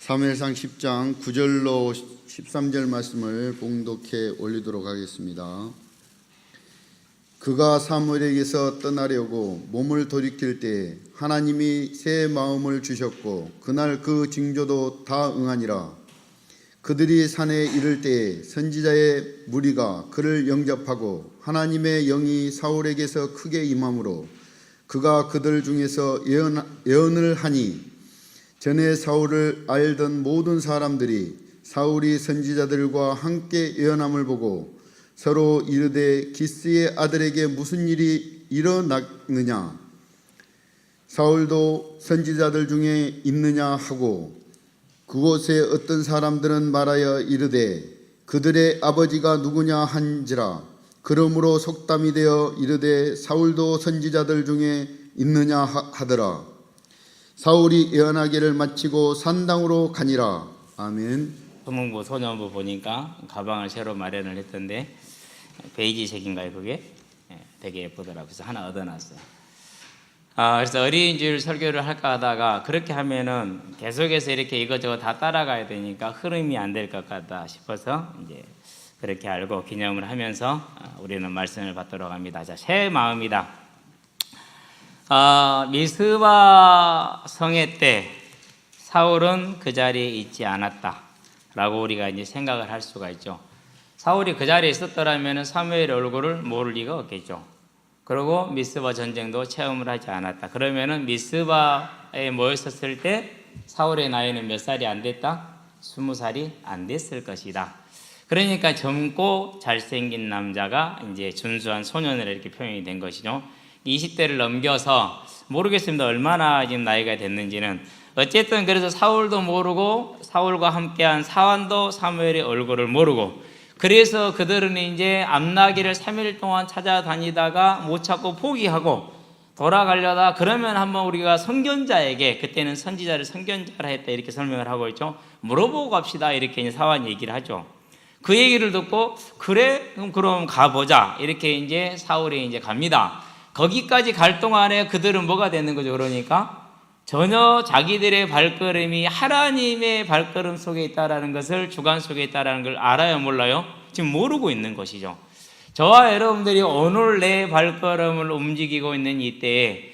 사무엘상 10장 9절로 13절 말씀을 봉독해 올리도록 하겠습니다. 그가 사무엘에게서 떠나려고 몸을 돌이킬 때 하나님이 새 마음을 주셨고 그날 그 징조도 다 응하니라. 그들이 산에 이를 때에 선지자의 무리가 그를 영접하고 하나님의 영이 사울에게서 크게 임함으로 그가 그들 중에서 예언을 하니 전에 사울을 알던 모든 사람들이 사울이 선지자들과 함께 예언함을 보고 서로 이르되 기스의 아들에게 무슨 일이 일어났느냐 사울도 선지자들 중에 있느냐 하고 그곳에 어떤 사람들은 말하여 이르되 그들의 아버지가 누구냐 한지라. 그러므로 속담이 되어 이르되 사울도 선지자들 중에 있느냐 하더라. 사울이 예언하기를 마치고 산당으로 가니라. 아멘. 소문부 소년부 보니까 가방을 새로 마련을 했던데 베이지색인가요 그게? 되게 예쁘더라고요. 그래서 하나 얻어놨어요. 그래서 어린이집 설교를 할까 하다가 그렇게 하면은 계속해서 이렇게 이것저것 다 따라가야 되니까 흐름이 안 될 것 같다 싶어서 이제 그렇게 알고 기념을 하면서 우리는 말씀을 받도록 합니다. 자, 새 마음이다. 미스바 성회 때 사울은 그 자리에 있지 않았다라고 우리가 이제 생각을 할 수가 있죠. 사울이 그 자리에 있었더라면 사무엘의 얼굴을 모를 리가 없겠죠. 그리고 미스바 전쟁도 체험을 하지 않았다. 그러면은 미스바에 모였었을 때 사울의 나이는 몇 살이 안 됐다? 20살이 안 됐을 것이다. 그러니까 젊고 잘생긴 남자가 이제 준수한 소년으로 이렇게 표현이 된 것이죠. 20대를 넘겨서 모르겠습니다. 얼마나 지금 나이가 됐는지는. 어쨌든 그래서 사울도 모르고 사울과 함께한 사환도 사무엘의 얼굴을 모르고 그래서 그들은 이제 암나기를 3일 동안 찾아다니다가 못 찾고 포기하고 돌아가려다 그러면 한번 우리가 선견자에게 그때는 선지자를 선견자라 했다 이렇게 설명을 하고 있죠. 물어보고 갑시다 이렇게 이제 사환이 얘기를 하죠. 그 얘기를 듣고 그래 그럼 가보자 이렇게 이제 사울이 이제 갑니다. 거기까지 갈 동안에 그들은 뭐가 되는 거죠? 그러니까 전혀 자기들의 발걸음이 하나님의 발걸음 속에 있다라는 것을 주관 속에 있다라는 걸 알아요, 몰라요? 지금 모르고 있는 것이죠. 저와 여러분들이 오늘 내 발걸음을 움직이고 있는 이때에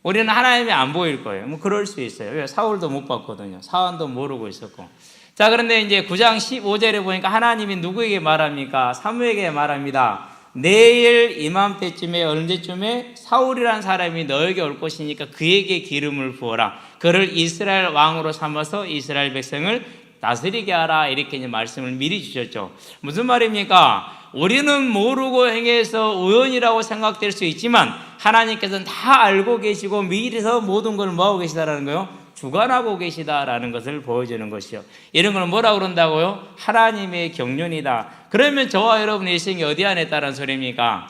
우리는 하나님이 안 보일 거예요. 뭐 그럴 수 있어요. 왜? 사울도 못 봤거든요. 사환도 모르고 있었고. 자, 그런데 이제 9장 15절에 보니까 하나님이 누구에게 말합니까? 사무엘에게 말합니다. 내일 이맘때쯤에 언제쯤에 사울이라는 사람이 너에게 올 것이니까 그에게 기름을 부어라. 그를 이스라엘 왕으로 삼아서 이스라엘 백성을 다스리게 하라. 이렇게 이제 말씀을 미리 주셨죠. 무슨 말입니까? 우리는 모르고 행해서 우연이라고 생각될 수 있지만 하나님께서는 다 알고 계시고 미리서 모든 걸 뭐하고 계시다라는 거요? 주관하고 계시다라는 것을 보여주는 것이요. 이런 걸 뭐라고 그런다고요? 하나님의 경륜이다. 그러면 저와 여러분의 일생이 어디 안에 있다는 소리입니까?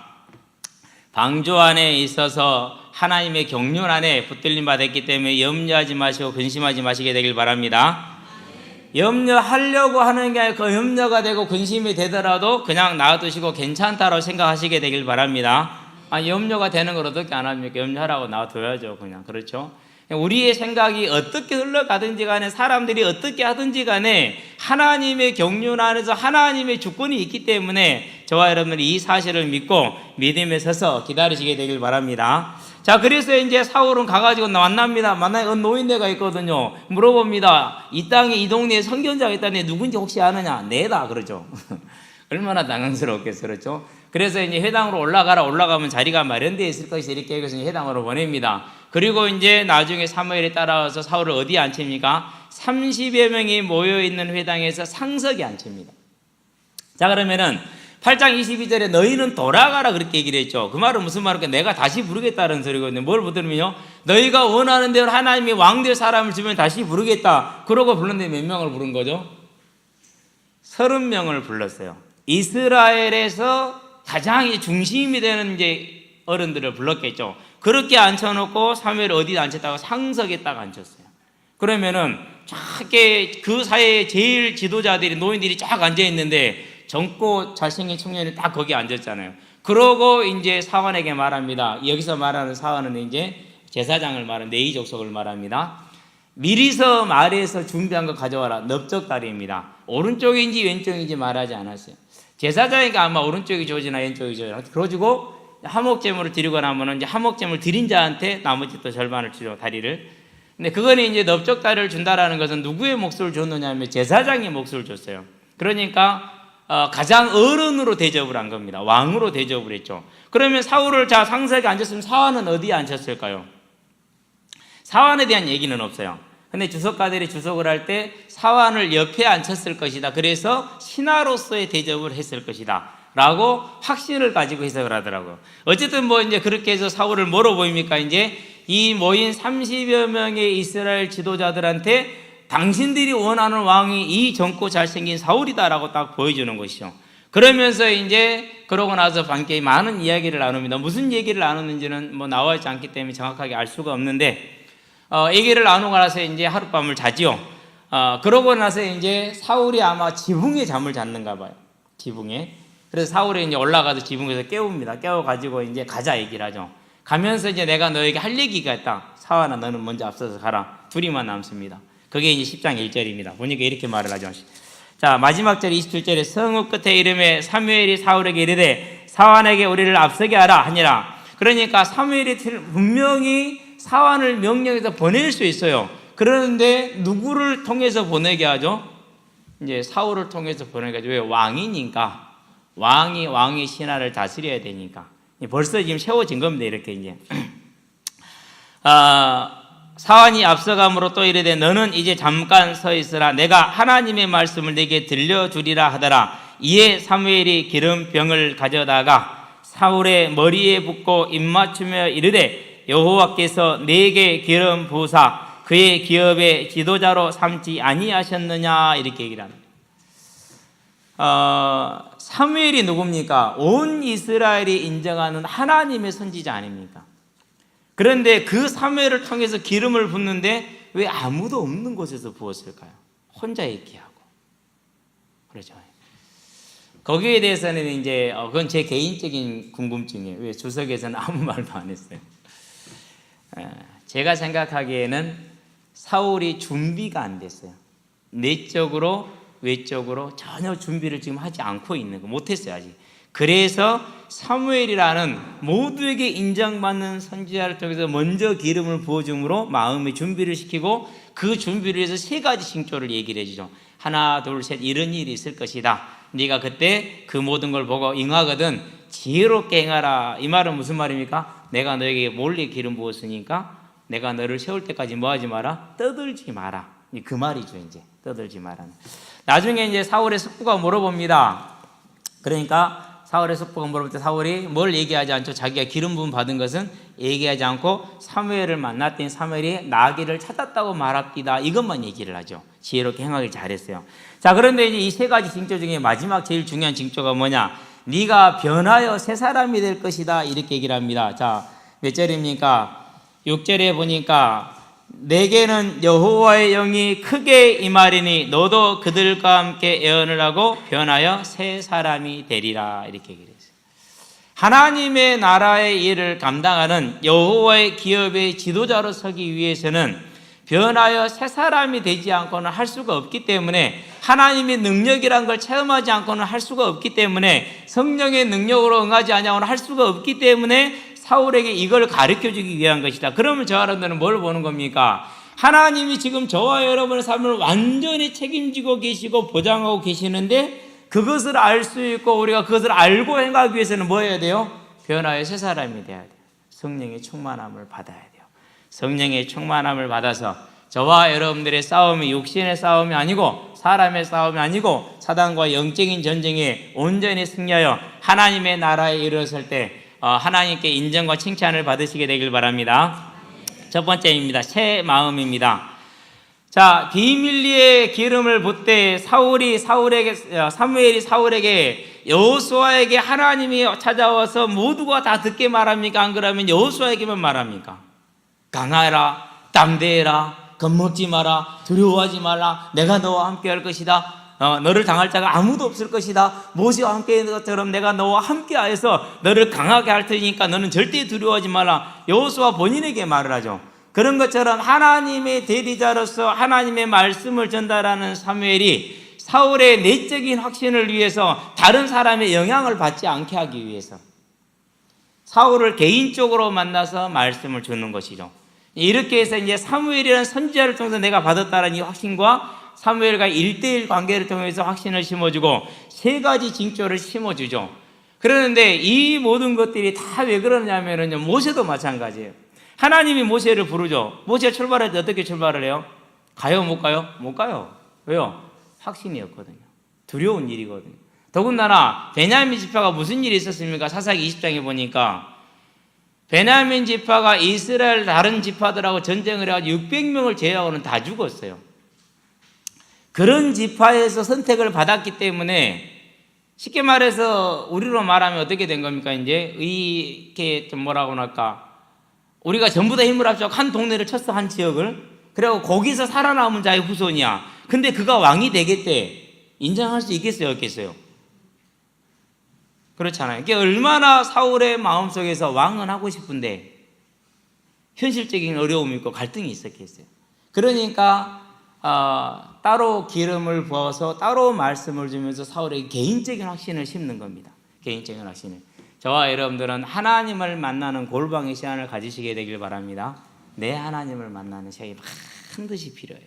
방주 안에 있어서 하나님의 경륜 안에 붙들림 받았기 때문에 염려하지 마시고 근심하지 마시게 되길 바랍니다. 염려하려고 하는 게 아니라 그 염려가 되고 근심이 되더라도 그냥 놔두시고 괜찮다고 생각하시게 되길 바랍니다. 염려가 되는 걸 어떻게 안 합니까? 염려하라고 놔둬야죠. 그냥. 그렇죠? 우리의 생각이 어떻게 흘러가든지 간에 사람들이 어떻게 하든지 간에 하나님의 경륜 안에서 하나님의 주권이 있기 때문에 저와 여러분들이 이 사실을 믿고 믿음에 서서 기다리시게 되길 바랍니다. 자, 그래서 이제 사울은 가가지고 만납니다. 만나서 노인네가 있거든요. 물어봅니다. 이 땅에 이 동네에 선견자가 있다네 누군지 혹시 아느냐? 내다 그러죠. 얼마나 당황스럽겠어요. 그렇죠? 그래서 이제 회당으로 올라가면 자리가 마련되어 있을 것이 이렇게 해서 회당으로 보냅니다. 그리고 이제 나중에 사무엘이 따라와서 사울을 어디에 앉힙니까? 30여 명이 모여있는 회당에서 상석에 앉힙니다. 자, 그러면은 8장 22절에 너희는 돌아가라 그렇게 얘기를 했죠. 그 말은 무슨 말일까? 내가 다시 부르겠다는 소리거든요. 뭘 부르면요? 너희가 원하는 대로 하나님이 왕될 사람을 주면 다시 부르겠다. 그러고 불렀는데 몇 명을 부른 거죠? 30명을 불렀어요. 이스라엘에서 가장 중심이 되는 이제 어른들을 불렀겠죠. 그렇게 앉혀놓고 사무엘을 어디 앉혔다가 상석에 딱 앉혔어요. 그러면은 쫙 그 사이에 제일 지도자들이 노인들이 쫙 앉아 있는데 젊고 잘생긴 청년이 딱 거기 앉았잖아요. 그러고 이제 사환에게 말합니다. 여기서 말하는 사환은 이제 제사장을 말하는 네이 족속을 말합니다. 미리서 말해서 준비한 거 가져와라. 넓적다리입니다. 오른쪽인지 왼쪽인지 말하지 않았어요. 제사장이니까 아마 오른쪽이 좋으나 왼쪽이 좋으나 그러지고 화목제물을 드리고 나면은 이제 화목제물 드린 자한테 나머지 또 절반을 주죠, 다리를. 근데 그거는 이제 넓적다리를 준다라는 것은 누구의 몫을 줬느냐면 제사장의 몫을 줬어요. 그러니까 가장 어른으로 대접을 한 겁니다. 왕으로 대접을 했죠. 그러면 사울을 자 상석에 앉았으면 사환은 어디에 앉혔을까요? 사환에 대한 얘기는 없어요. 근데 주석가들이 주석을 할 때 사환을 옆에 앉혔을 것이다. 그래서 신하로서의 대접을 했을 것이다. 라고 확신을 가지고 해석을 하더라고요. 어쨌든 뭐 이제 그렇게 해서 사울을 뭐로 보입니까? 이제 이 모인 30여 명의 이스라엘 지도자들한테 당신들이 원하는 왕이 이 젊고 잘생긴 사울이다라고 딱 보여주는 것이죠. 그러면서 이제 그러고 나서 함께 많은 이야기를 나눕니다. 무슨 얘기를 나누는지는 뭐 나와 있지 않기 때문에 정확하게 알 수가 없는데 얘기를 나누고 나서 이제 하룻밤을 자지요. 그러고 나서 이제 사울이 아마 지붕에 잠을 잤는가 봐요. 지붕에. 그래서 사울이 이제 올라가서 지붕에서 깨웁니다. 깨워가지고 이제 가자 얘기를 하죠. 가면서 이제 내가 너에게 할 얘기가 있다. 사환아 너는 먼저 앞서서 가라. 둘이만 남습니다. 그게 이제 10장 1절입니다. 보니까 이렇게 말을 하죠. 자, 마지막 절 27절에 성읍 끝에 이름에 사무엘이 사울에게 이르되 사환에게 우리를 앞서게 하라 하니라. 그러니까 사무엘이 분명히 사환을 명령해서 보낼 수 있어요. 그런데 누구를 통해서 보내게 하죠? 이제 사울을 통해서 보내게 하죠. 왜? 왕이니까. 왕이 신하를 다스려야 되니까. 벌써 지금 세워진 겁니다. 이렇게 이제. 사환이 앞서감으로 또 이르되 너는 이제 잠깐 서 있으라. 내가 하나님의 말씀을 내게 들려주리라 하더라. 이에 사무엘이 기름병을 가져다가 사울의 머리에 붓고 입맞추며 이르되 여호와께서 내게 기름 부으사 그의 기업의 지도자로 삼지 아니하셨느냐 이렇게 얘기를 합니다. 사무엘이 누굽니까? 온 이스라엘이 인정하는 하나님의 선지자 아닙니까? 그런데 그 사무엘을 통해서 기름을 붓는데 왜 아무도 없는 곳에서 부었을까요? 혼자 얘기하고 그렇죠. 거기에 대해서는 이제 그건 제 개인적인 궁금증이에요. 왜 주석에서는 아무 말도 안 했어요? 제가 생각하기에는 사울이 준비가 안 됐어요. 내적으로 외적으로 전혀 준비를 지금 하지 않고 있는 거 못했어요 아직. 그래서 사무엘이라는 모두에게 인정받는 선지자를 통해서 먼저 기름을 부어줌으로 마음의 준비를 시키고 그 준비를 해서 세 가지 징조를 얘기를 해주죠. 하나 둘 셋 이런 일이 있을 것이다. 네가 그때 그 모든 걸 보고 응하거든 지혜롭게 행하라. 이 말은 무슨 말입니까? 내가 너에게 몰래 기름 부었으니까 내가 너를 세울 때까지 뭐하지 마라? 떠들지 마라. 그 말이죠. 이제 떠들지 마라. 나중에 이제 사울의 숙부가 물어봅니다. 그러니까 사울의 숙부가 물어볼 때 사울이 뭘 얘기하지 않죠. 자기가 기름 부음 받은 것은 얘기하지 않고 사무엘을 만났더니 사무엘이 나귀를 찾았다고 말합니다. 이것만 얘기를 하죠. 지혜롭게 행하길 잘했어요. 자, 그런데 이제 이 세 가지 징조 중에 마지막 제일 중요한 징조가 뭐냐? 네가 변하여 새 사람이 될 것이다. 이렇게 얘기를 합니다. 자, 몇 절입니까? 6절에 보니까 내게는 여호와의 영이 크게 임하리니 너도 그들과 함께 예언을 하고 변하여 새 사람이 되리라. 이렇게 얘기를 했어요. 하나님의 나라의 일을 감당하는 여호와의 기업의 지도자로 서기 위해서는 변하여 새 사람이 되지 않고는 할 수가 없기 때문에 하나님의 능력이란 걸 체험하지 않고는 할 수가 없기 때문에 성령의 능력으로 응하지 않고는 할 수가 없기 때문에 사울에게 이걸 가르쳐주기 위한 것이다. 그러면 저 사람들은 뭘 보는 겁니까? 하나님이 지금 저와 여러분의 삶을 완전히 책임지고 계시고 보장하고 계시는데 그것을 알 수 있고 우리가 그것을 알고 행하기 위해서는 뭐 해야 돼요? 변화의 새 사람이 돼야 돼요. 성령의 충만함을 받아야 돼요. 성령의 충만함을 받아서 저와 여러분들의 싸움이 육신의 싸움이 아니고 사람의 싸움이 아니고 사단과 영적인 전쟁에 온전히 승리하여 하나님의 나라에 이르렀을 때 하나님께 인정과 칭찬을 받으시게 되길 바랍니다. 첫 번째입니다. 새 마음입니다. 자, 비밀리에 기름을 붓되 사무엘이 사울에게 여호수아에게 하나님이 찾아와서 모두가 다 듣게 말합니까? 안 그러면 여호수아에게만 말합니까? 강하라, 담대해라, 겁먹지 마라, 두려워하지 말라, 내가 너와 함께 할 것이다. 너를 당할 자가 아무도 없을 것이다. 모세와 함께 했던 것처럼 내가 너와 함께 하여서 너를 강하게 할 테니까 너는 절대 두려워하지 말라. 여호수아 본인에게 말을 하죠. 그런 것처럼 하나님의 대리자로서 하나님의 말씀을 전달하는 사무엘이 사울의 내적인 확신을 위해서 다른 사람의 영향을 받지 않게 하기 위해서 사울을 개인적으로 만나서 말씀을 주는 것이죠. 이렇게 해서 이제 사무엘이라는 선지자를 통해서 내가 받았다는 이 확신과 사무엘과 1대1 관계를 통해서 확신을 심어주고 세 가지 징조를 심어주죠. 그러는데 이 모든 것들이 다 왜 그러냐면요, 모세도 마찬가지예요. 하나님이 모세를 부르죠. 모세가 출발할 때 어떻게 출발을 해요? 가요, 못 가요? 못 가요. 왜요? 확신이었거든요. 두려운 일이거든요. 더군다나 베냐민 지파가 무슨 일이 있었습니까? 사사기 20장에 보니까 베냐민 지파가 이스라엘 다른 지파들하고 전쟁을 해가지고 600명을 제외하고는 다 죽었어요. 그런 지파에서 선택을 받았기 때문에 쉽게 말해서 우리로 말하면 어떻게 된 겁니까? 이제 이렇게 좀 뭐라고 할까? 우리가 전부 다 힘을 합쳐 한 동네를 쳤어, 한 지역을. 그리고 거기서 살아남은 자의 후손이야. 근데 그가 왕이 되겠대. 인정할 수 있겠어요, 없겠어요? 그렇잖아요. 이게 얼마나 사울의 마음속에서 왕은 하고 싶은데 현실적인 어려움이 있고 갈등이 있었겠어요. 그러니까 따로 기름을 부어서 따로 말씀을 주면서 사울에게 개인적인 확신을 심는 겁니다. 개인적인 확신을. 저와 여러분들은 하나님을 만나는 골방의 시간을 가지시게 되길 바랍니다. 내 하나님을 만나는 시간이 반드시 필요해요.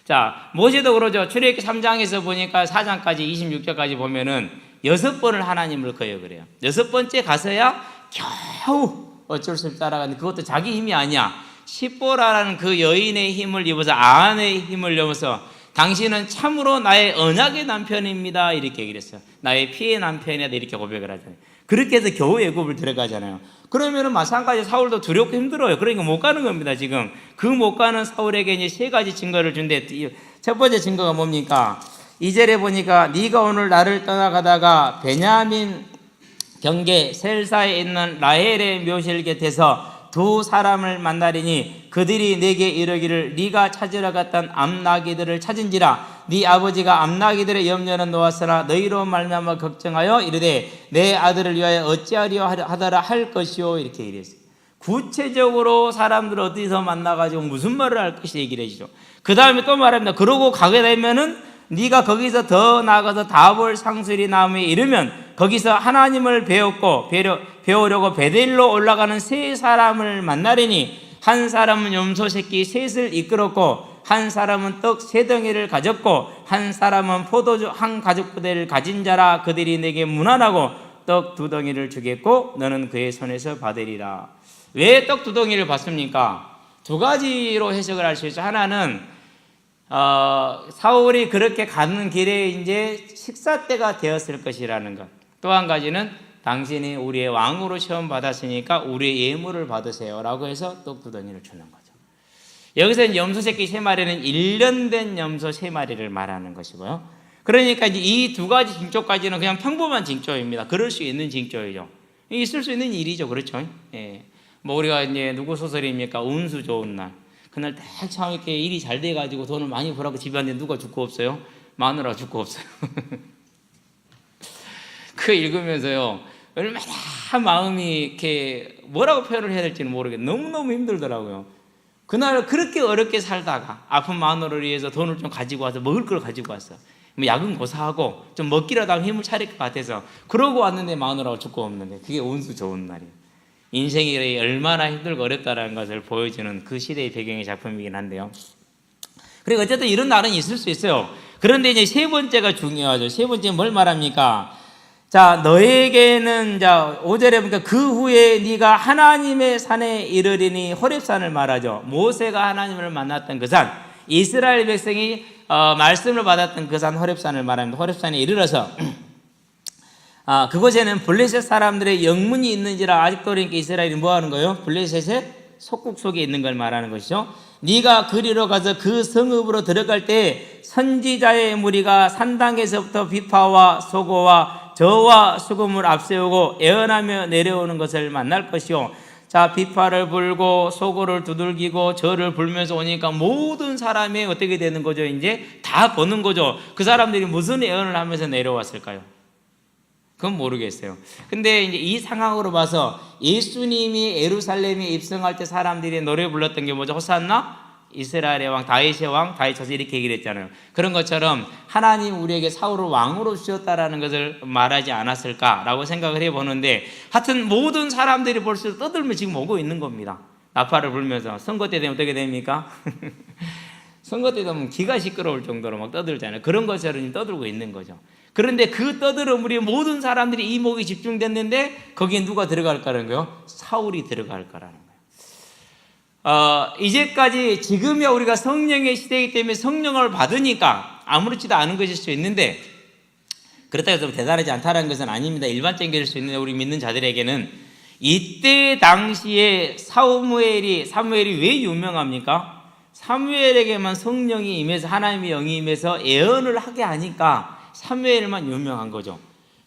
자, 모세도 그러죠. 출애굽기 3장에서 보니까 4장까지 26절까지 보면은 6번을 하나님을 거역을 해요. 6번째 가서야 겨우 어쩔 수 없이 따라가는데 그것도 자기 힘이 아니야. 십보라라는 그 여인의 힘을 입어서 아내의 힘을 입어서 당신은 참으로 나의 언약의 남편입니다. 이렇게 얘기를 했어요. 나의 피의 남편이다. 이렇게 고백을 하잖아요. 그렇게 해서 겨우 애굽을 들어가잖아요. 그러면은 마찬가지 사울도 두렵고 힘들어요. 그러니까 못 가는 겁니다, 지금. 그 못 가는 사울에게 이제 세 가지 증거를 준대. 첫 번째 증거가 뭡니까? 2절에 보니까 네가 오늘 나를 떠나가다가 베냐민 경계 셀사에 있는 라헬의 묘실 곁에서 두 사람을 만나리니 그들이 내게 이르기를 네가 찾으러 갔던 암나기들을 찾은지라 네 아버지가 암나기들의 염려는 놓았으나 너희로 말미암아 걱정하여 이르되 내 아들을 위하여 어찌하려 하더라 할 것이요 이렇게 얘기했어요. 구체적으로 사람들을 어디서 만나가지고 무슨 말을 할 것이 얘기를 해주죠. 그 다음에 또 말합니다. 그러고 가게 되면은 네가 거기서 더 나아가서 다볼 상수리 나무에 이르면 거기서 하나님을 배우려고 베델로 올라가는 세 사람을 만나리니 한 사람은 염소 새끼 셋을 이끌었고 한 사람은 떡 세 덩이를 가졌고 한 사람은 포도주 한 가죽 부대를 가진 자라 그들이 내게 문안하고 떡 두 덩이를 주겠고 너는 그의 손에서 받으리라. 왜 떡 두 덩이를 받습니까? 두 가지로 해석을 할 수 있어요. 하나는 사울이 그렇게 가는 길에 이제 식사 때가 되었을 것이라는 것. 또 한 가지는 당신이 우리의 왕으로 시험 받았으니까 우리의 예물을 받으세요라고 해서 떡 두 덩이를 주는 거죠. 여기서 염소 새끼 세 마리는 1년 된 염소 세 마리를 말하는 것이고요. 그러니까 이제 이 두 가지 징조까지는 그냥 평범한 징조입니다. 그럴 수 있는 징조이죠. 있을 수 있는 일이죠, 그렇죠? 예. 뭐 우리가 이제 누구 소설입니까? 운수 좋은 날. 그날 참 이렇게 일이 잘 돼가지고 돈을 많이 벌었고 집에 왔는데 누가 죽고 없어요? 마누라가 죽고 없어요. 그거 읽으면서요, 얼마나 마음이 이렇게 뭐라고 표현을 해야 될지는 모르겠어요. 너무너무 힘들더라고요. 그날 그렇게 어렵게 살다가 아픈 마누라를 위해서 돈을 좀 가지고 와서 먹을 걸 가지고 왔어. 뭐 약은 고사하고 좀 먹기라도 하면 힘을 차릴 것 같아서 그러고 왔는데 마누라가 죽고 없는데 그게 운수 좋은 날이에요. 인생이 얼마나 힘들고 어렵다는 것을 보여주는 그 시대의 배경의 작품이긴 한데요. 그리고 어쨌든 이런 날은 있을 수 있어요. 그런데 이제 세 번째가 중요하죠. 세 번째는 뭘 말합니까? 자, 너에게는, 자, 5절에 보니까 그 후에 네가 하나님의 산에 이르리니 호렙산을 말하죠. 모세가 하나님을 만났던 그 산, 이스라엘 백성이 말씀을 받았던 그 산 호렙산을 말합니다. 호렙산에 이르러서 그곳에는 블레셋 사람들의 영문이 있는지라 아직도 그러니까 이스라엘이 뭐 하는 거예요? 블레셋의 속국 속에 있는 걸 말하는 것이죠. 네가 그리로 가서 그 성읍으로 들어갈 때 선지자의 무리가 산당에서부터 비파와 소고와 저와 수금을 앞세우고 애언하며 내려오는 것을 만날 것이요. 자, 비파를 불고 소고를 두들기고 저를 불면서 오니까 모든 사람이 어떻게 되는 거죠? 이제 다 보는 거죠. 그 사람들이 무슨 애언을 하면서 내려왔을까요? 그건 모르겠어요. 근데 이제 이 상황으로 봐서 예수님이 예루살렘에 입성할 때 사람들이 노래 불렀던 게 뭐죠? 호산나? 이스라엘의 왕, 다윗의 왕, 다윗 자서 이렇게 얘기를 했잖아요. 그런 것처럼 하나님 우리에게 사울을 왕으로 주셨다라는 것을 말하지 않았을까라고 생각을 해보는데, 하여튼 모든 사람들이 볼수록 떠들며 지금 오고 있는 겁니다. 나팔을 불면서. 선거 때 되면 어떻게 됩니까? 선거 때 되면 기가 시끄러울 정도로 막 떠들잖아요. 그런 것처럼 떠들고 있는 거죠. 그런데 그 떠들음으로 모든 사람들이 이목이 집중됐는데 거기에 누가 들어갈까라는 거예요? 사울이 들어갈 거라는 거예요. 이제까지 지금이야 우리가 성령의 시대이기 때문에 성령을 받으니까 아무렇지도 않은 것일 수 있는데, 그렇다고 해서 대단하지 않다는 것은 아닙니다. 일반적인 것일 수 있는데, 우리 믿는 자들에게는 이때 당시에 사무엘이 왜 유명합니까? 사무엘에게만 성령이 임해서, 하나님의 영이 임해서 예언을 하게 하니까 사무엘만 유명한 거죠.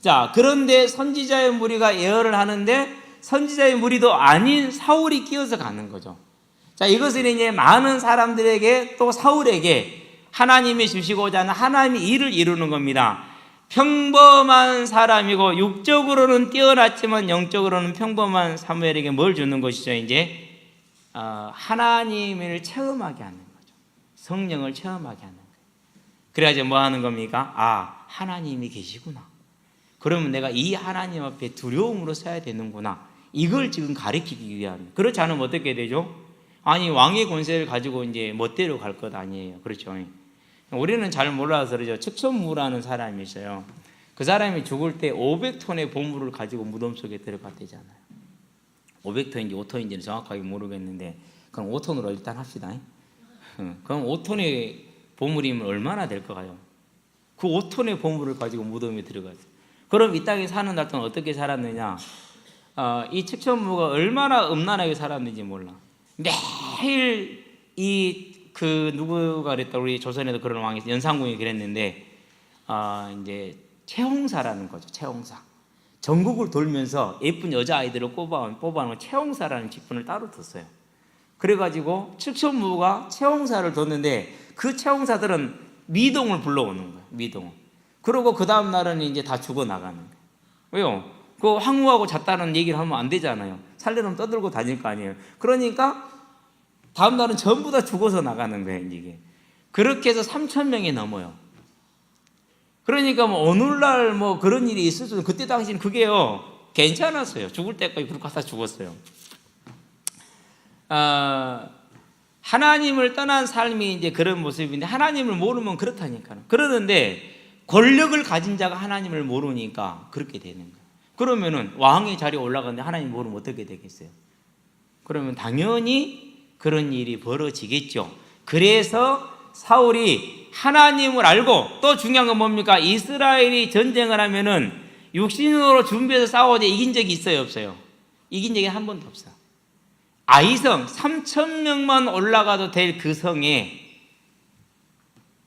자, 그런데 선지자의 무리가 예언을 하는데 선지자의 무리도 아닌 사울이 끼어서 가는 거죠. 자, 이것은 이제 많은 사람들에게, 또 사울에게 하나님이 주시고자 하는 하나님의 일을 이루는 겁니다. 평범한 사람이고 육적으로는 뛰어났지만 영적으로는 평범한 사무엘에게 뭘 주는 것이죠? 이제 하나님을 체험하게 하는 거죠. 성령을 체험하게 하는 거예요. 그래야지 뭐 하는 겁니까? 아, 하나님이 계시구나. 그러면 내가 이 하나님 앞에 두려움으로 서야 되는구나. 이걸 지금 가르치기 위함. 그렇지 않으면 어떻게 되죠? 아니, 왕의 권세를 가지고 이제 멋대로 갈 것 아니에요. 그렇죠? 우리는 잘 몰라서 그러죠. 측천무라는 사람이 있어요. 그 사람이 죽을 때 500톤의 보물을 가지고 무덤 속에 들어갔대잖아요. 500톤인지 5톤인지는 정확하게 모르겠는데, 그럼 5톤으로 일단 합시다. 그럼 5톤의 보물이면 얼마나 될 거예요? 그 5톤의 보물을 가지고 무덤에 들어갔어요. 그럼 이 땅에 사는 날 동안 어떻게 살았느냐? 이 측천무가 얼마나 음란하게 살았는지 몰라. 매일 누구가 그랬다, 우리 조선에도 그런 왕이 연산군이 그랬는데, 이제 채홍사라는 거죠. 채홍사. 전국을 돌면서 예쁜 여자아이들을 뽑아놓은 채홍사라는 직분을 따로 뒀어요. 그래가지고 측천무가 채홍사를 뒀는데 그 채홍사들은 미동을 불러오는 거예요. 미동을. 그러고 그 다음 날은 이제 다 죽어나가는 거예요. 왜요? 그 황후하고 잤다는 얘기를 하면 안 되잖아요. 살려놓으면 떠들고 다닐 거 아니에요. 그러니까 다음 날은 전부 다 죽어서 나가는 거예요. 이게. 그렇게 해서 3,000명이 넘어요. 그러니까 뭐 오늘날 뭐 그런 일이 있을 수도, 그때 당시는 그게요 괜찮았어요. 죽을 때까지 그렇게 하다 죽었어요. 하나님을 떠난 삶이 이제 그런 모습인데, 하나님을 모르면 그렇다니까요. 그러는데 권력을 가진 자가 하나님을 모르니까 그렇게 되는 거예요. 그러면은 왕의 자리에 올라가는데 하나님 모르면 어떻게 되겠어요? 그러면 당연히 그런 일이 벌어지겠죠. 그래서 사울이 하나님을 알고, 또 중요한 건 뭡니까? 이스라엘이 전쟁을 하면은 육신으로 준비해서 싸워도 이긴 적이 있어요, 없어요? 이긴 적이 한 번도 없어요. 아이성 3,000명만 올라가도 될 그 성에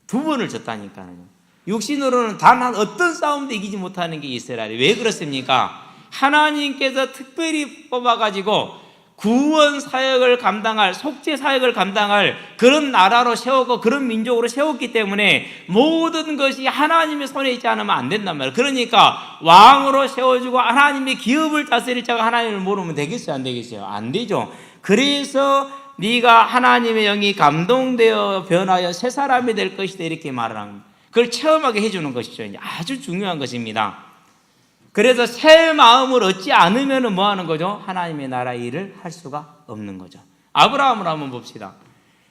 2번을 졌다니까요. 육신으로는 단 한 어떤 싸움도 이기지 못하는 게 이스라엘이. 왜 그렇습니까? 하나님께서 특별히 뽑아가지고 구원 사역을 감당할, 속죄 사역을 감당할 그런 나라로 세우고 그런 민족으로 세웠기 때문에 모든 것이 하나님의 손에 있지 않으면 안 된단 말이에요. 그러니까 왕으로 세워주고 하나님의 기업을 다스릴 자가 하나님을 모르면 되겠어요? 안 되겠어요? 안 되죠. 그래서 네가 하나님의 영이 감동되어 변하여 새 사람이 될 것이다, 이렇게 말을 합니다. 그걸 체험하게 해주는 것이죠. 이제 아주 중요한 것입니다. 그래서 새 마음을 얻지 않으면 뭐 하는 거죠? 하나님의 나라 일을 할 수가 없는 거죠. 아브라함을 한번 봅시다.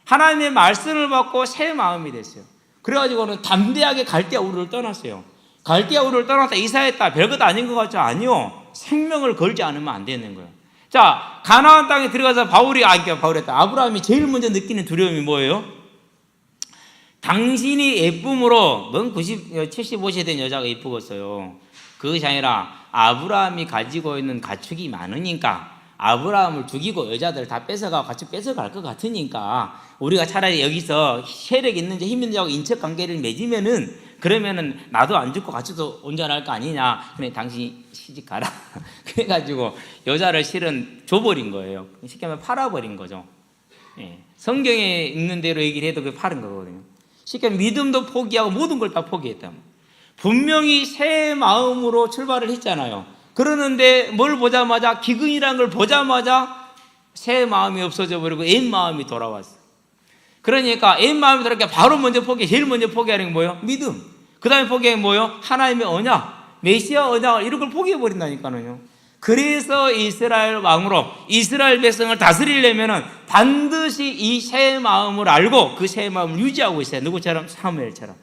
하나님의 말씀을 받고 새 마음이 됐어요. 그래가지고는 담대하게 갈대아 우르를 떠났어요. 갈대아 우르를 떠났다, 이사했다. 별것 아닌 것 같죠? 아니요. 생명을 걸지 않으면 안 되는 거예요. 자, 가나안 땅에 들어가서 아브라함이 제일 먼저 느끼는 두려움이 뭐예요? 당신이 예쁨으로, 뭔 75세 된 여자가 예쁘겠어요. 그것이 아니라 아브라함이 가지고 있는 가축이 많으니까 아브라함을 죽이고 여자들 다 뺏어가고 같이 뺏어갈 것 같으니까 우리가 차라리 여기서 세력 있는지 힘 있는 자하고 인척 관계를 맺으면은, 그러면은 나도 안 죽고 같이도 온전할 거 아니냐. 그래, 당신이 시집 가라. 그래가지고 여자를 실은 줘버린 거예요. 쉽게 말하면 팔아버린 거죠. 예. 성경에 있는 대로 얘기를 해도 그게 파는 거거든요. 쉽게 믿음도 포기하고 모든 걸 다 포기했다. 분명히 새 마음으로 출발을 했잖아요. 그러는데 뭘 보자마자, 기근이라는 걸 보자마자 새 마음이 없어져 버리고 옛 마음이 돌아왔어요. 그러니까 옛 마음이 돌아오니까 바로 제일 먼저 포기하는 게 뭐예요? 믿음. 그 다음에 포기하는 게 뭐예요? 하나님의 언약, 메시아 언약, 이런 걸 포기해 버린다니까요. 그래서 이스라엘 왕으로 이스라엘 백성을 다스리려면 반드시 이 새 마음을 알고 그 새 마음을 유지하고 있어요. 누구처럼? 사무엘처럼.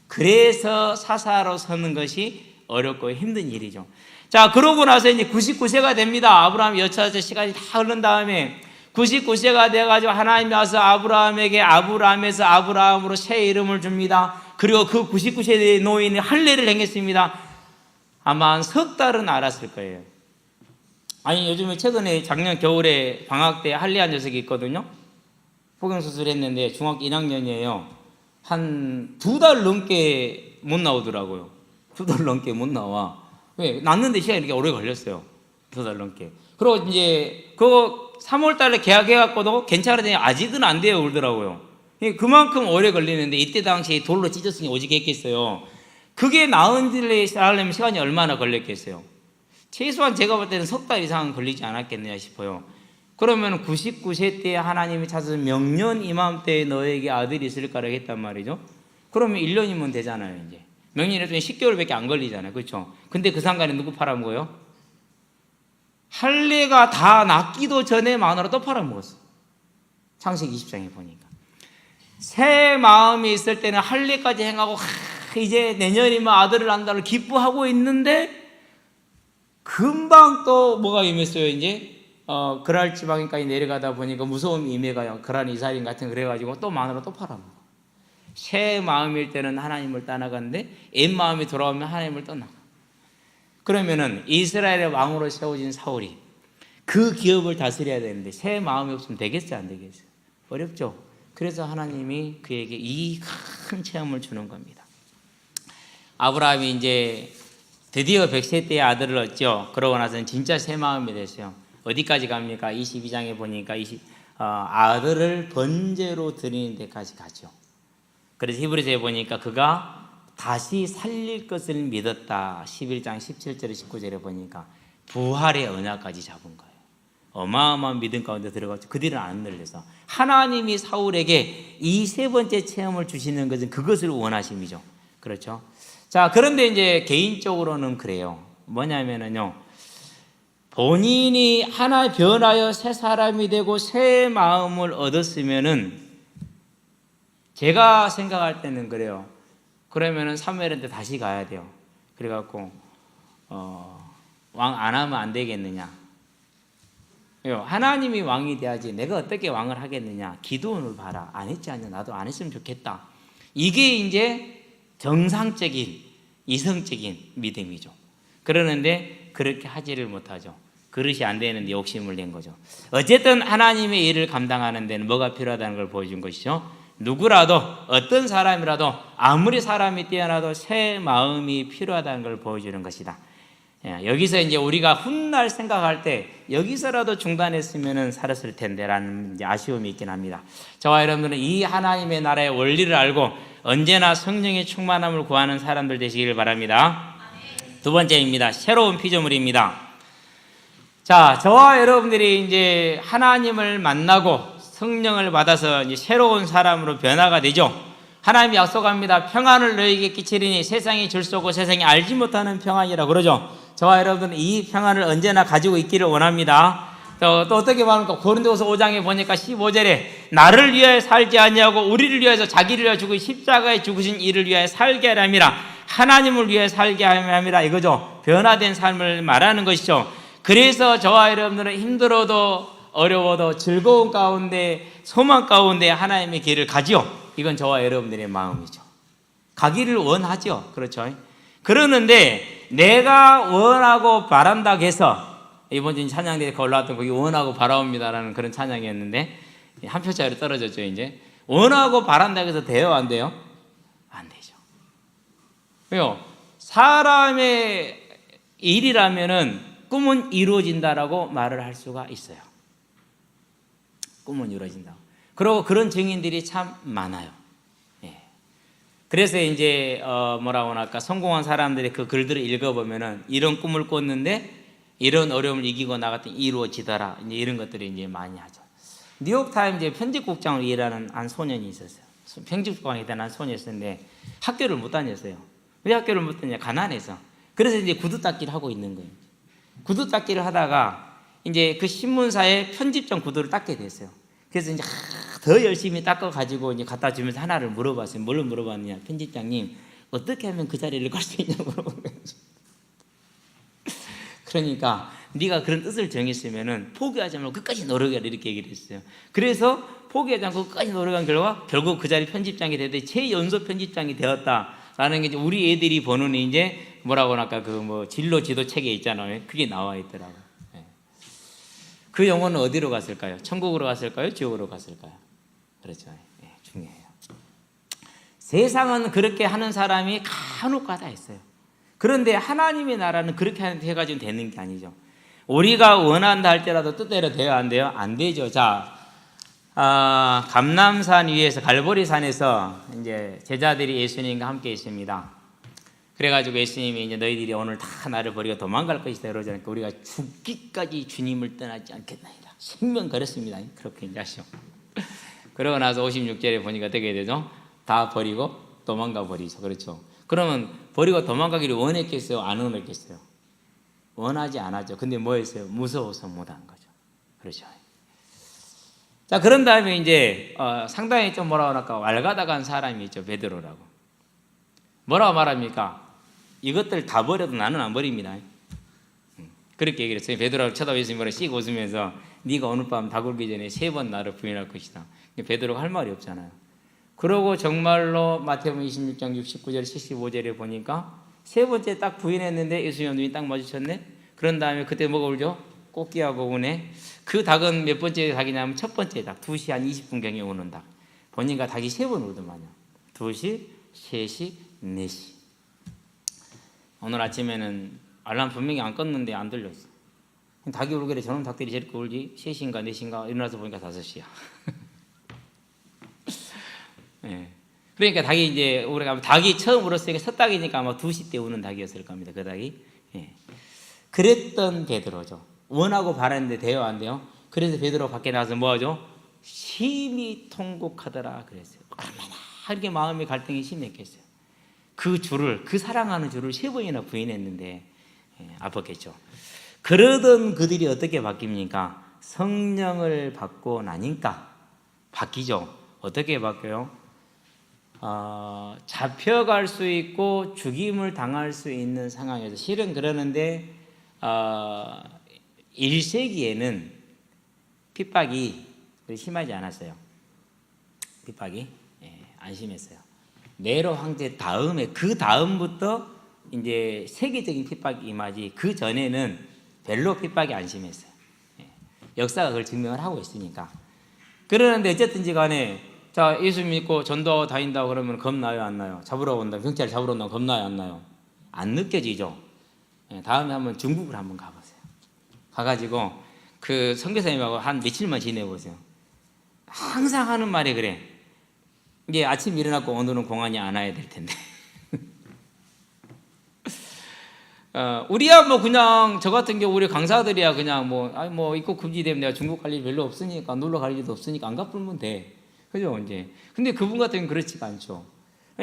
그래서 사사로 서는 것이 어렵고 힘든 일이죠. 자, 그러고 나서 이제 99세가 됩니다. 아브라함 여차저차 시간이 다 흐른 다음에 99세가 돼가지고 하나님이 와서 아브라함에게 아브라함에서 아브라함으로 새 이름을 줍니다. 그리고 그 99세의 노인이 할례를 행했습니다. 아마 한 석 달은 알았을 거예요. 아니, 요즘에 최근에 작년 겨울에 방학 때 할례한 녀석이 있거든요. 포경수술 했는데 중학교 1학년이에요. 한 2달 넘게 못 나오더라고요. 2달 넘게 못 나와. 왜? 낳는데 시간이 이렇게 오래 걸렸어요. 2달 넘게. 그리고 이제 그거 3월 달에 계약해갖고도 괜찮은데 아직은 안 돼요. 그러더라고요. 그만큼 오래 걸리는데 이때 당시에 돌로 찢었으니 오지게 했겠어요. 그게 나으려면 시간이 얼마나 걸렸겠어요. 최소한 제가 볼 때는 석 달 이상은 걸리지 않았겠느냐 싶어요. 그러면 99세 때 하나님이 찾아서 명년 이맘때에 너에게 아들이 있을 거라고 했단 말이죠. 그러면 1년이면 되잖아요. 이제 명년에 10개월밖에 안 걸리잖아요. 그렇죠? 근데 그 상간에 누구 팔아먹어요? 할례가 다 낫기도 전에 마누라 또 팔아먹었어. 창세기 20장에 보니까 새 마음이 있을 때는 할례까지 행하고 이제 내년이면 아들을 낳는다고 기뻐하고 있는데 금방 또 뭐가 임했어요. 이제 그랄 지방까지 내려가다 보니까 무서움이 임해가요. 그랄 이사림 같은 그래가지고 또 마누라 또 팔아먹어. 새 마음일 때는 하나님을 떠나가는데 옛 마음이 돌아오면 하나님을 떠나가. 그러면은 이스라엘의 왕으로 세워진 사울이 그 기업을 다스려야 되는데 새 마음이 없으면 되겠어요, 안 되겠어요? 어렵죠. 그래서 하나님이 그에게 이 큰 체험을 주는 겁니다. 아브라함이 이제 드디어 100세 때의 아들을 얻죠. 그러고 나서는 진짜 새 마음이 됐어요. 어디까지 갑니까? 22장에 보니까 아들을 번제로 드리는 데까지 가죠. 그래서 히브리서에 보니까 그가 다시 살릴 것을 믿었다. 11장 17절에 19절에 보니까 부활의 언약까지 잡은 거예요. 어마어마한 믿음 가운데 들어가서 그 뒤를 안 늘려서 하나님이 사울에게 이 세 번째 체험을 주시는 것은 그것을 원하심이죠. 그렇죠? 자, 그런데 이제 개인적으로는 그래요. 뭐냐면은요, 본인이 하나 변하여 새 사람이 되고 새 마음을 얻었으면은 제가 생각할 때는 그래요. 그러면은 사무엘한테 다시 가야 돼요. 그래갖고 왕 안 하면 안 되겠느냐? 하나님이 왕이 돼야지 내가 어떻게 왕을 하겠느냐? 기도원을 봐라. 안 했지 않냐? 나도 안 했으면 좋겠다. 이게 이제 정상적인 이성적인 믿음이죠. 그러는데 그렇게 하지를 못하죠. 그릇이 안 되는데 욕심을 낸 거죠. 어쨌든 하나님의 일을 감당하는 데는 뭐가 필요하다는 걸 보여준 것이죠. 누구라도 어떤 사람이라도 아무리 사람이 뛰어나도 새 마음이 필요하다는 걸 보여주는 것이다. 여기서 이제 우리가 훗날 생각할 때 여기서라도 중단했으면 살았을 텐데라는 아쉬움이 있긴 합니다. 저와 여러분들은 이 하나님의 나라의 원리를 알고 언제나 성령의 충만함을 구하는 사람들 되시기를 바랍니다. 두 번째입니다. 새로운 피조물입니다. 자, 저와 여러분들이 이제 하나님을 만나고 성령을 받아서 이제 새로운 사람으로 변화가 되죠. 하나님이 약속합니다. 평안을 너희에게 끼치리니 세상이 줄 수 없고 세상이 알지 못하는 평안이라 그러죠. 저와 여러분들은 이 평안을 언제나 가지고 있기를 원합니다. 또 어떻게 말합니까? 고린도서 5장에 보니까 15절에 나를 위하여 살지 아니하고 우리를 위해서 자기를 위하여 죽으신 십자가에 죽으신 이를 위하여 살게 하람이라. 하나님을 위해 살게 함이라 이거죠. 변화된 삶을 말하는 것이죠. 그래서 저와 여러분들은 힘들어도 어려워도 즐거운 가운데 소망 가운데 하나님의 길을 가지요. 이건 저와 여러분들의 마음이죠. 가기를 원하죠. 그렇죠. 그러는데 내가 원하고 바란다고 해서 이번 주 찬양대에 올라왔던 거기 원하고 바라옵니다라는 그런 찬양이었는데 한 표짜리 떨어졌죠. 이제 원하고 바란다고 해서 돼요, 안 돼요? 안 되죠. 왜요? 사람의 일이라면은 꿈은 이루어진다라고 말을 할 수가 있어요. 꿈은 이루어진다. 그리고 그런 증인들이 참 많아요. 예. 그래서 이제 뭐라고 할까, 성공한 사람들의 그 글들을 읽어보면은 이런 꿈을 꿨는데 이런 어려움을 이기고 나갔더니 이루어지더라, 이제 이런 것들이 이제 많이 하죠. 뉴욕타임즈의 편집국장으로 일하는 한 소년이 있었어요. 편집국장에 대한 한 소년이 있었는데 학교를 못 다녔어요. 왜 학교를 못 다녔냐? 가난해서. 그래서 이제 구두 닦기를 하고 있는 거예요. 구두 닦기를 하다가 이제 그 신문사의 편집장 구두를 닦게 됐어요. 그래서 이제 더 열심히 닦아가지고 이제 갖다 주면서 하나를 물어봤어요. 뭘 물어봤느냐? 편집장님, 어떻게 하면 그 자리를 갈 수 있냐고 물어본 거예요. 그러니까 네가 그런 뜻을 정했으면은 포기하지 말고 끝까지 노력해라, 이렇게 얘기를 했어요. 그래서 포기하지 않고 끝까지 노력한 결과 결국 그 자리 편집장이 되는데 최연소 편집장이 되었다라는 게 이제 우리 애들이 보는 이제 뭐라고 할까, 그 뭐 진로 지도 책에 있잖아요. 그게 나와 있더라고요. 그 영혼은 어디로 갔을까요? 천국으로 갔을까요? 지옥으로 갔을까요? 그렇죠. 중요해요. 세상은 그렇게 하는 사람이 간혹가다 있어요. 그런데 하나님의 나라는 그렇게 해가지고 되는 게 아니죠. 우리가 원한다 할 때라도 뜻대로 돼요, 안 돼요? 안 되죠. 자, 감람산 위에서, 갈보리산에서 이제 제자들이 예수님과 함께 있습니다. 그래가지고 예수님이 이제 너희들이 오늘 다 나를 버리고 도망갈 것이다 그러자니까 우리가 죽기까지 주님을 떠나지 않겠나이다. 생명 걸었습니다. 그렇게 이제 하시오. 그러고 나서 56절에 보니까 어떻게 되죠? 다 버리고 도망가 버리죠. 그렇죠. 그러면 버리고 도망가기를 원했겠어요? 안 원했겠어요? 원하지 않았죠. 근데 뭐 했어요? 무서워서 못한 거죠. 그렇죠. 자, 그런 다음에 이제 상당히 좀 뭐라고 할까, 왈가닥한 사람이 있죠. 베드로라고. 뭐라고 말합니까? 이것들 다 버려도 나는 안 버립니다. 그렇게 얘기를 했어요. 베드로를 쳐다보고 예수님을 씩 웃으면서 네가 오늘 밤 다 굴기 전에 3번 나를 부인할 것이다. 베드로가 할 말이 없잖아요. 그러고 정말로 마태복음 26장 69절 75절에 보니까 3번째 딱 부인했는데 예수님 눈이 딱 마주쳤네. 그런 다음에 그때 뭐가 울죠? 꽃기하고 우네. 그 닭은 몇 번째 닭이냐면 첫 번째 닭. 2시 한 20분경에 우는 닭. 보니까 닭이 3번 울더만요. 2시, 3시, 4시. 오늘 아침에는 알람 분명히 안 껐는데 안 들렸어. 닭이 울길래 저놈 닭들이 저렇게 울지? 3시인가 4시인가 일어나서 보니까 5시야. 네. 그러니까 닭이 이제 우리가 닭이 처음 울었으니까 첫 닭이니까 아마 2시 때 우는 닭이었을 겁니다. 그 닭이. 네. 그랬던 베드로죠. 원하고 바랐는데 돼요, 안 돼요? 그래서 베드로 밖에 나가서 뭐 하죠? 심히 통곡하더라 그랬어요. 얼마나 이렇게 마음의 갈등이 심했겠어요. 그 주를, 그 사랑하는 주를 3번이나 부인했는데 아팠겠죠. 그러던 그들이 어떻게 바뀝니까? 성령을 받고 나니까 바뀌죠. 어떻게 바뀌어요? 잡혀갈 수 있고 죽임을 당할 수 있는 상황에서, 실은 그러는데 1세기에는 핍박이 심하지 않았어요. 핍박이 안 심했어요. 네로 황제 다음에, 그 다음부터 이제 세계적인 핍박이 임하지, 그 전에는 별로 핍박이 안 심했어요. 역사가 그걸 증명을 하고 있으니까. 그러는데 어쨌든지 간에 자, 예수 믿고 전도하고 다닌다고 그러면 겁나요, 안 나요? 잡으러 온다, 경찰 잡으러 온다, 겁나요, 안 나요? 안 느껴지죠. 다음에 한번 중국을 한번 가보세요. 가가지고 그 선교사님하고 한 며칠만 지내보세요. 항상 하는 말이 그래. 이게 아침 일어나고 오늘은 공안이 안 와야 될 텐데. 우리야 뭐 그냥 저 같은 경우 우리 강사들이야 그냥 뭐 입국 금지되면 내가 중국 갈 일 별로 없으니까, 놀러 갈 일도 없으니까 안 갚으면 돼. 그죠, 이제. 근데 그분 같은 경우는 그렇지가 않죠.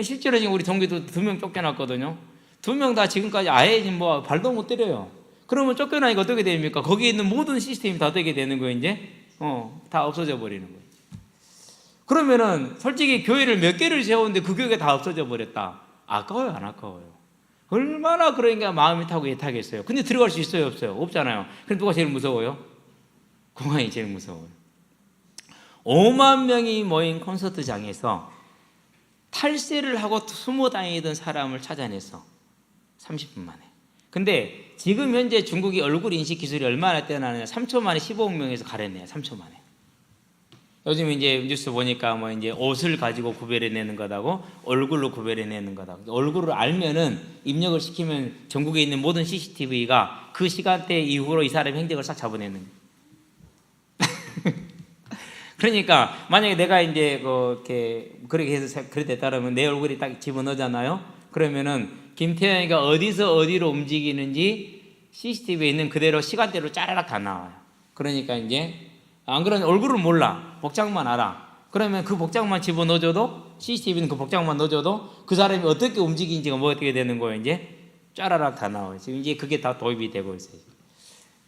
실제로 지금 우리 동기도 2명 쫓겨났거든요. 2명 다 지금까지 아예 뭐 발도 못 때려요. 그러면 쫓겨나니까 어떻게 됩니까? 거기에 있는 모든 시스템이 다 어떻게 되는 거예요, 이제? 다 없어져 버리는 거예요. 그러면은 솔직히 교회를 몇 개를 세웠는데 그 교회가 다 없어져 버렸다. 아까워요, 안 아까워요? 얼마나 그러니까 마음이 타고 애타겠어요. 근데 들어갈 수 있어요, 없어요? 없잖아요. 그럼 누가 제일 무서워요? 공안이 제일 무서워요. 5만 명이 모인 콘서트장에서 탈세를 하고 숨어 다니던 사람을 찾아내서 30분 만에. 근데 지금 현재 중국이 얼굴 인식 기술이 얼마나 뛰어나느냐. 3초 만에 15억 명에서 가렸네요. 3초 만에. 요즘 이제 뉴스 보니까 뭐 이제 옷을 가지고 구별해내는 거다고, 얼굴로 구별해내는 거다고. 얼굴을 알면은 입력을 시키면 전국에 있는 모든 CCTV가 그 시간대 이후로 이 사람의 행적을 싹 잡아내는 거예요. 그러니까 만약에 내가 이제 그렇게 해서 그래 됐다면 내 얼굴이 딱 집어넣잖아요. 그러면은 김태현이가 어디서 어디로 움직이는지 CCTV에 있는 그대로 시간대로 짜라락 다 나와요. 그러니까 이제 안 그러면 얼굴을 몰라. 복장만 알아. 그러면 그 복장만 집어넣어줘도 CCTV는 그 복장만 넣어줘도 그 사람이 어떻게 움직이는지가 뭐 어떻게 되는 거예요. 이제 짜라락 다 나와요. 지금 이제 그게 다 도입이 되고 있어요.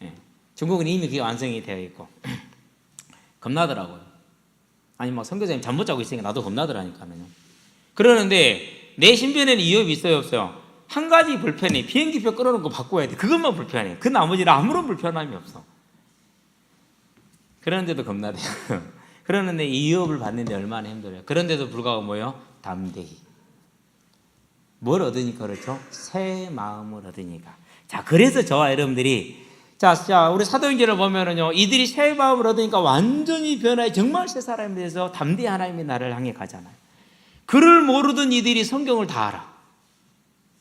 예. 중국은 이미 그게 완성이 되어 있고 겁나더라고요. 아니 막 선교사님 잠 못 자고 있으니까 나도 겁나더라니까요. 그러는데 내 신변에는 이업이 있어요, 없어요? 한 가지 불편해. 비행기표 끌어놓은 거 바꿔야 돼. 그것만 불편해. 그 나머지는 아무런 불편함이 없어. 그런데도 겁나대요. 그러는데 이업을 받는데 얼마나 힘들어요. 그런데도 불구하고 뭐요? 담대히. 뭘 얻으니까 그렇죠? 새 마음을 얻으니까. 자, 그래서 저와 여러분들이 자, 우리 사도행전을 보면은요, 이들이 새 마음을 얻으니까 완전히 변화해 정말 새 사람이 돼서 담대히 하나님의 나라를 향해 가잖아요. 글을 모르던 이들이 성경을 다 알아.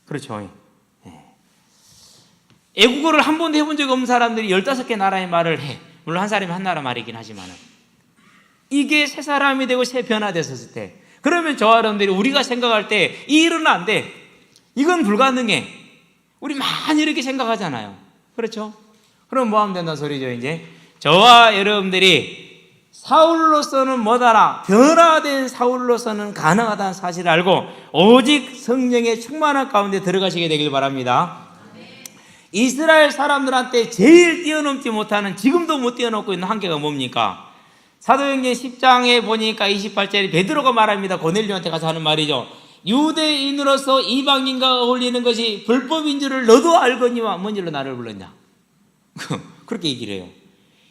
그렇죠. 예. 애국어를 한 번도 해본 적 없는 사람들이 15개 나라의 말을 해. 물론 한 사람이 한 나라 말이긴 하지만은. 이게 새 사람이 되고 새 변화됐었을 때. 그러면 저와 여러분들이 우리가 생각할 때 이 일은 안 돼. 이건 불가능해. 우리 많이 이렇게 생각하잖아요. 그렇죠? 그럼 뭐 하면 된다는 소리죠, 이제? 저와 여러분들이 사울로서는 못하나 변화된 사울로서는 가능하다는 사실을 알고 오직 성령의 충만한 가운데 들어가시게 되길 바랍니다. 이스라엘 사람들한테 제일 뛰어넘지 못하는, 지금도 못 뛰어넘고 있는 한계가 뭡니까? 사도행전 10장에 보니까 28절에 베드로가 말합니다. 고넬료한테 가서 하는 말이죠. 유대인으로서 이방인과 어울리는 것이 불법인 줄을 너도 알거니와 뭔 일로 나를 불렀냐? 그렇게 얘기를 해요.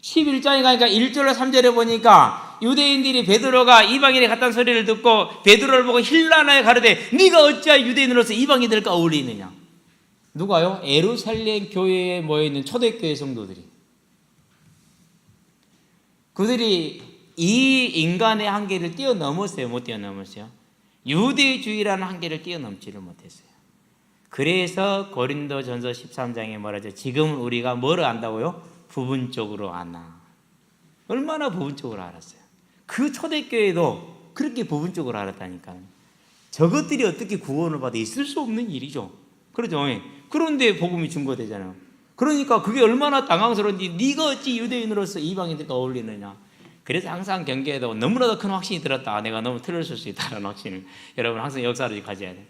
11장에 가니까 1절로 3절에 보니까 유대인들이 베드로가 이방인에 갔다는 소리를 듣고 베드로를 보고 힐라나에 가르되 네가 어찌하여 유대인으로서 이방인들과 어울리느냐? 누가요? 예루살렘 교회에 모여있는 초대교회 성도들이. 그들이 이 인간의 한계를 뛰어넘었어요? 못 뛰어넘었어요? 유대주의라는 한계를 뛰어넘지를 못했어요. 그래서 고린도전서 13장에 뭐라죠? 지금은 우리가 뭐를 안다고요? 부분적으로 아나. 얼마나 부분적으로 알았어요. 그 초대교회도 그렇게 부분적으로 알았다니까요. 저것들이 어떻게 구원을 받아? 있을 수 없는 일이죠. 그러죠. 그런데 복음이 증거되잖아요. 그러니까 그게 얼마나 당황스러운지 네가 어찌 유대인으로서 이방인들과 어울리느냐. 그래서 항상 경계에도 너무나도 큰 확신이 들었다. 내가 너무 틀렸을 수 있다는 확신을 여러분 항상 역사를 가져야 돼요.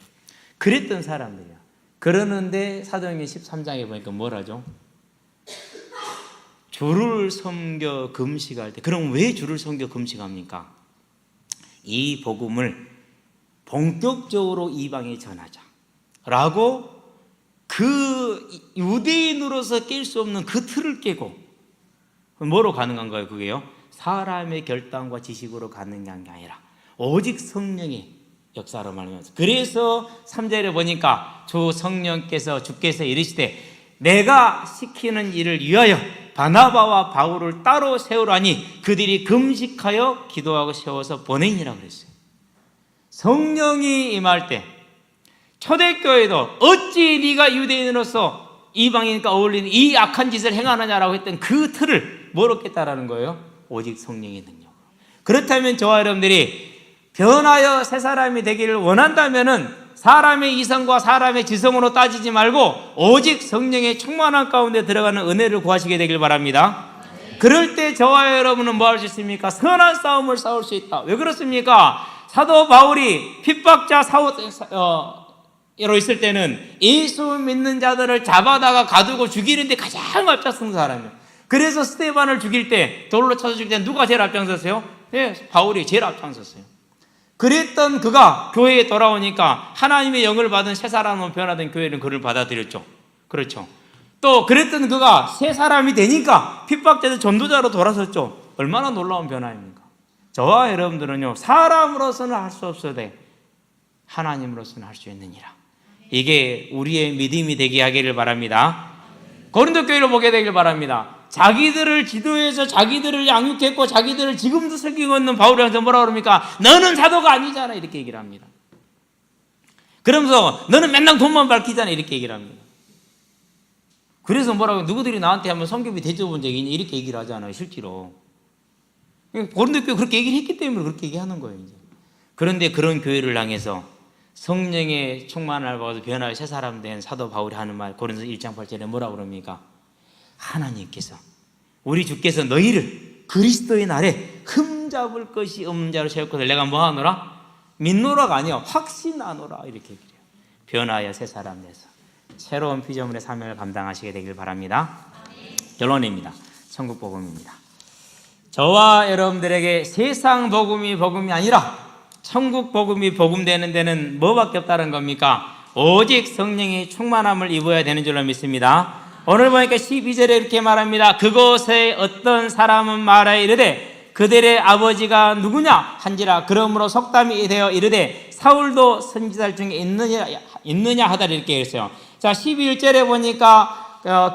그랬던 사람들이야. 그러는데 사도행전 13장에 보니까 뭘 하죠? 주를 섬겨 금식할 때. 그럼 왜 주를 섬겨 금식합니까? 이 복음을 본격적으로 이방에 전하자 라고 그 유대인으로서 깰 수 없는 그 틀을 깨고 뭐로 가능한 거예요? 그게요? 사람의 결단과 지식으로 가능한 게 아니라 오직 성령의 역사로 말하면서. 그래서 3절에 보니까 주께서 이르시되 내가 시키는 일을 위하여 바나바와 바울을 따로 세우라니 그들이 금식하여 기도하고 세워서 보내니라 그랬어요. 성령이 임할 때 초대교회도 어찌 네가 유대인으로서 이방인과 어울리는 이 악한 짓을 행하느냐라고 했던 그 틀을 뭐로 깼다라는 거예요? 오직 성령의 능력으로. 그렇다면 저와 여러분들이 변하여 새 사람이 되기를 원한다면은 사람의 이성과 사람의 지성으로 따지지 말고 오직 성령의 충만한 가운데 들어가는 은혜를 구하시게 되길 바랍니다. 그럴 때 저와 여러분은 뭐 할 수 있습니까? 선한 싸움을 싸울 수 있다. 왜 그렇습니까? 사도 바울이 핍박자 로 있을 때는 예수 믿는 자들을 잡아다가 가두고 죽이는데 가장 앞장선 사람이에요. 그래서 스데반을 죽일 때, 돌로 쳐서 죽일 때 누가 제일 앞장섰어요? 네, 바울이 제일 앞장섰어요. 그랬던 그가 교회에 돌아오니까 하나님의 영을 받은 새 사람으로 변화된 교회는 그를 받아들였죠. 그렇죠. 또 그랬던 그가 새 사람이 되니까 핍박자들 전도자로 돌아섰죠. 얼마나 놀라운 변화입니까? 저와 여러분들은요, 사람으로서는 할 수 없어도 하나님으로서는 할 수 있느니라. 이게 우리의 믿음이 되게 하기를 바랍니다. 고린도 교회를 보게 되길 바랍니다. 자기들을 지도해서 자기들을 양육했고 자기들을 지금도 섬기고 있는 바울한테 뭐라고 그럽니까? 너는 사도가 아니잖아 이렇게 얘기를 합니다. 그러면서 너는 맨날 돈만 밝히잖아 이렇게 얘기를 합니다. 그래서 뭐라고 누구들이 나한테 한번 성경비 대줘본 적이 있냐 이렇게 얘기를 하잖아요. 실제로 고린도교회 그렇게 얘기를 했기 때문에 그렇게 얘기하는 거예요. 이제. 그런데 그런 교회를 향해서 성령의 충만을 받아서 변화의 새 사람 된 사도 바울이 하는 말, 고린도서 1장 8절에 뭐라고 그럽니까? 하나님께서, 우리 주께서 너희를 그리스도의 날에 흠잡을 것이 없는 자로 세웠거든 내가 뭐 하노라? 믿노라가 아니야, 확신하노라, 이렇게 얘기해요. 변화의 새 사람 돼서 새로운 피조물의 사명을 감당하시게 되길 바랍니다. 결론입니다. 천국 복음입니다. 저와 여러분들에게 세상 복음이 아니라 천국 복음이 복음되는 데는 뭐밖에 없다는 겁니까? 오직 성령의 충만함을 입어야 되는 줄로 믿습니다. 오늘 보니까 12절에 이렇게 말합니다. 그곳에 어떤 사람은 말하여 이르되 그들의 아버지가 누구냐 한지라. 그러므로 속담이 되어 이르되 사울도 선지자 중에 있느냐 하다를 이렇게 했어요. 자, 11절에 보니까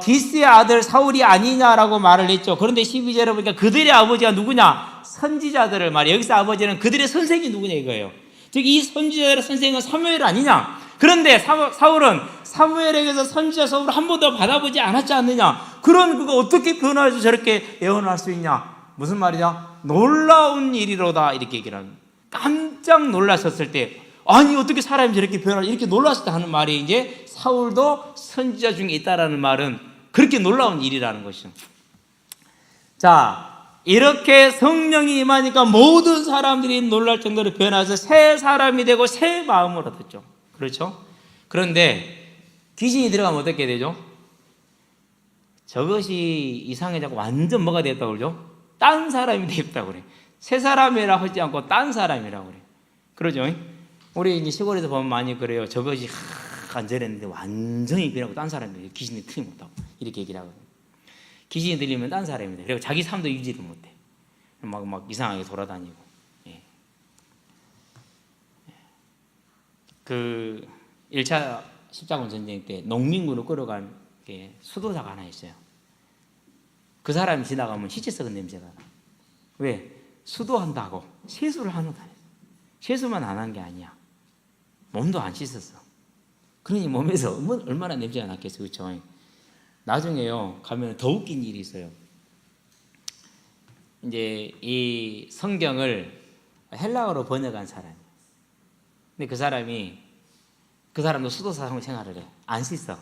기스의 아들 사울이 아니냐라고 말을 했죠. 그런데 12절에 보니까 그들의 아버지가 누구냐? 선지자들을 말해요. 여기서 아버지는 그들의 선생이 누구냐 이거예요. 즉 이 선지자들의 선생은 사무엘 아니냐? 그런데 사울은 사무엘에게서 선지자 수업을 한 번도 받아보지 않았지 않느냐? 그런 그거 어떻게 변화해서 저렇게 예언할 수 있냐? 무슨 말이냐? 놀라운 일이로다 이렇게 얘기를 합니다. 깜짝 놀랐었을 때, 아니 어떻게 사람이 저렇게 변화를 이렇게 놀랐을 때 하는 말이 이제 사울도 선지자 중에 있다라는 말은 그렇게 놀라운 일이라는 것이죠. 자, 이렇게 성령이 임하니까 모든 사람들이 놀랄 정도로 변해서 새 사람이 되고 새 마음을 얻었죠. 그렇죠? 그런데 귀신이 들어가면 어떻게 되죠? 저것이 이상해지고 완전 뭐가 됐다고 그러죠? 딴 사람이 되었다고 그래. 새 사람이라고 하지 않고 딴 사람이라고 그래. 그러죠? 우리 이제 시골에서 보면 많이 그래요. 저것이 간절했는데 완전히 변하고 딴 사람이 귀신이 틀림없다고 이렇게 얘기를 하거든요. 귀신이 들리면 딴 사람이 돼. 그리고 자기 삶도 유지를 못해. 막 이상하게 돌아다니고. 예. 그 1차 십자군 전쟁 때 농민군을 끌어간 수도사가 하나 있어요. 그 사람이 지나가면 시체 썩은 냄새가 나. 왜? 수도한다고 세수를 하는 거야. 세수만 안 한 게 아니야. 몸도 안 씻었어. 그러니 몸에서 얼마나 냄새가 났겠어요. 그렇죠? 나중에요 가면 더 웃긴 일이 있어요. 이제 이 성경을 헬라어로 번역한 사람이. 근데 그 사람도 수도사 생활을 해. 안 씻어.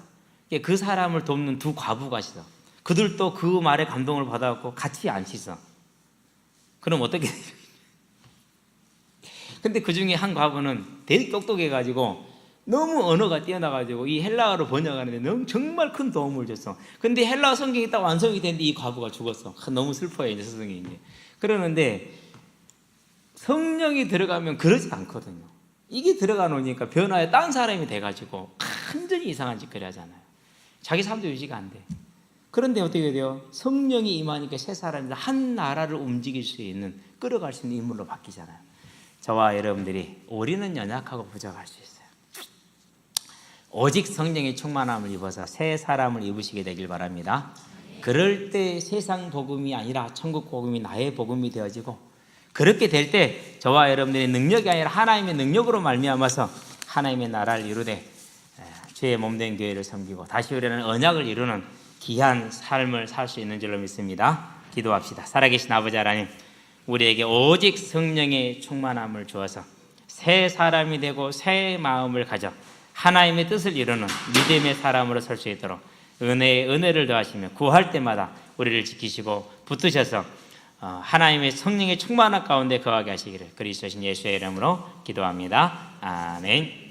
그 사람을 돕는 두 과부가 있어. 그들도 그 말에 감동을 받아갖고 같이 안 씻어. 그럼 어떻게 돼요? 근데 그 중에 한 과부는 되게 똑똑해가지고 너무 언어가 뛰어나가지고 이 헬라어로 번역하는데 너무 정말 큰 도움을 줬어. 근데 헬라어 성경이 딱 완성이 됐는데 이 과부가 죽었어. 너무 슬퍼요 이제 스승이 이제. 그러는데 성령이 들어가면 그러지 않거든요. 이게 들어가 놓으니까 변화에 딴 사람이 돼가지고 완전히 이상한 짓거리 하잖아요. 자기 삶도 유지가 안 돼. 그런데 어떻게 돼요? 성령이 임하니까 새 사람이 한 나라를 움직일 수 있는, 끌어갈 수 있는 인물로 바뀌잖아요. 저와 여러분들이 우리는 연약하고 부족할 수 있어요. 오직 성령의 충만함을 입어서 새 사람을 입으시게 되길 바랍니다. 그럴 때 세상 복음이 아니라 천국 복음이 나의 복음이 되어지고, 그렇게 될 때 저와 여러분들의 능력이 아니라 하나님의 능력으로 말미암아서 하나님의 나라를 이루되 주의 몸된 교회를 섬기고 다시 우리는 언약을 이루는 귀한 삶을 살 수 있는 줄로 믿습니다. 기도합시다. 살아계신 아버지 하나님, 우리에게 오직 성령의 충만함을 주어서 새 사람이 되고 새 마음을 가져 하나님의 뜻을 이루는 믿음의 사람으로 설 수 있도록 은혜에 은혜를 더하시며 구할 때마다 우리를 지키시고 붙드셔서 하나님의 성령의 충만함 가운데 거하게 하시기를 그리스도신 예수의 이름으로 기도합니다. 아멘.